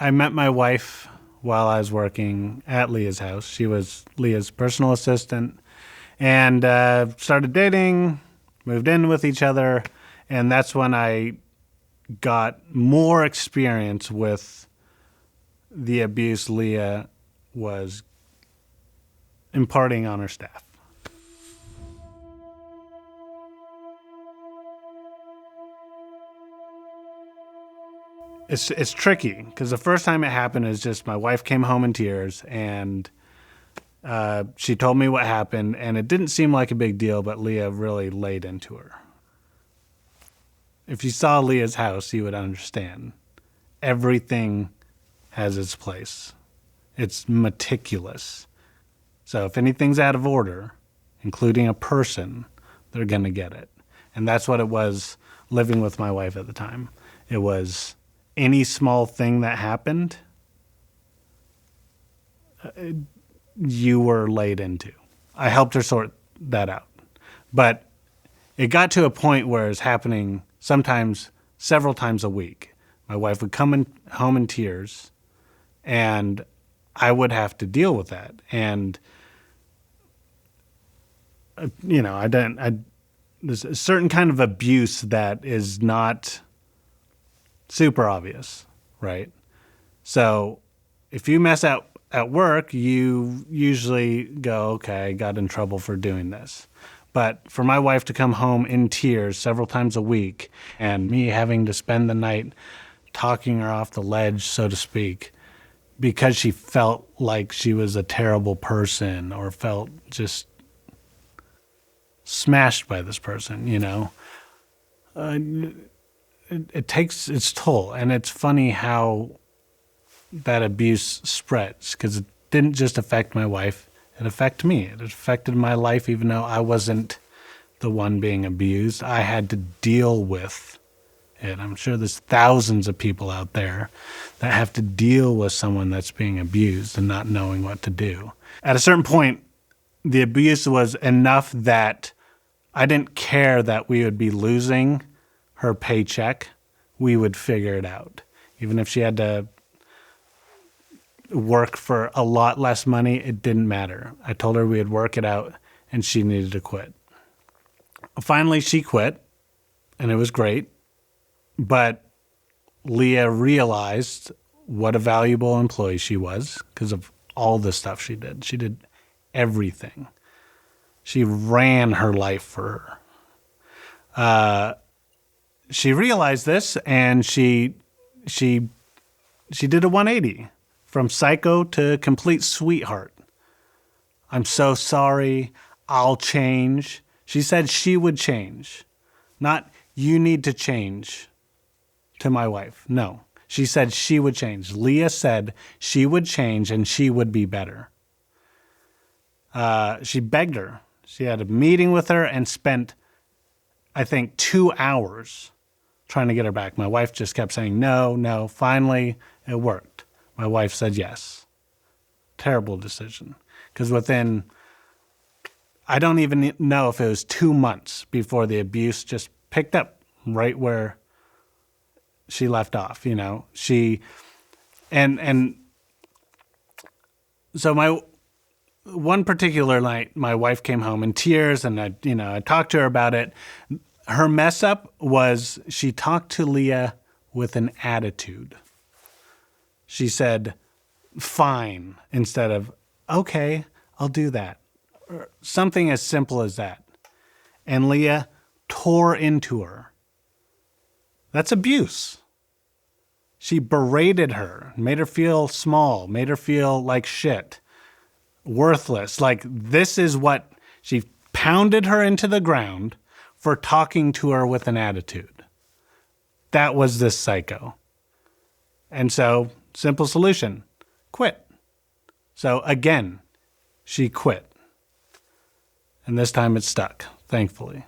I met my wife while I was working at Leah's house. She was Leah's personal assistant, and started dating, moved in with each other, and that's when I got more experience with the abuse Leah was imparting on her staff. It's tricky because the first time it happened is just my wife came home in tears, and she told me what happened, and it didn't seem like a big deal, but Leah really laid into her. If you saw Leah's house, you would understand. Everything has its place. It's meticulous. So if anything's out of order, including a person, they're going to get it. And that's what it was living with my wife at the time. It was any small thing that happened, you were laid into. I helped her sort that out. But it got to a point where it's happening sometimes several times a week. My wife would come home in tears, and I would have to deal with that. And, there's a certain kind of abuse that is not super obvious, right? So if you mess out at work, you usually go, okay, I got in trouble for doing this. But for my wife to come home in tears several times a week and me having to spend the night talking her off the ledge, so to speak, because she felt like she was a terrible person or felt just smashed by this person, it takes its toll. And it's funny how that abuse spreads, because it didn't just affect my wife, it affected me. It affected my life, even though I wasn't the one being abused. I had to deal with it. I'm sure there's thousands of people out there that have to deal with someone that's being abused and not knowing what to do. At a certain point, the abuse was enough that I didn't care that we would be losing her paycheck. We would figure it out. Even if she had to work for a lot less money, it didn't matter. I told her we would work it out, and she needed to quit. Finally, she quit, and it was great. But Leah realized what a valuable employee she was because of all the stuff she did. She did everything. She ran her life for her. She realized this, and she did a 180 from psycho to complete sweetheart. I'm so sorry. I'll change. She said she would change, not you need to change to my wife. No, she said she would change. Leah said she would change and she would be better. She begged her. She had a meeting with her and spent, I think, 2 hours trying to get her back. My wife just kept saying, no. Finally, it worked. My wife said yes. Terrible decision. Because within, I don't even know if it was 2 months before the abuse just picked up right where she left off, and so my one particular night, my wife came home in tears, and I talked to her about it. Her mess up was she talked to Leah with an attitude. She said, fine, instead of, okay, I'll do that. Or something as simple as that. And Leah tore into her. That's abuse. She berated her, made her feel small, made her feel like shit, worthless. Like this is what she pounded her into the ground for talking to her with an attitude. That was this psycho. And so, simple solution, quit. So again, she quit. And this time it stuck, thankfully.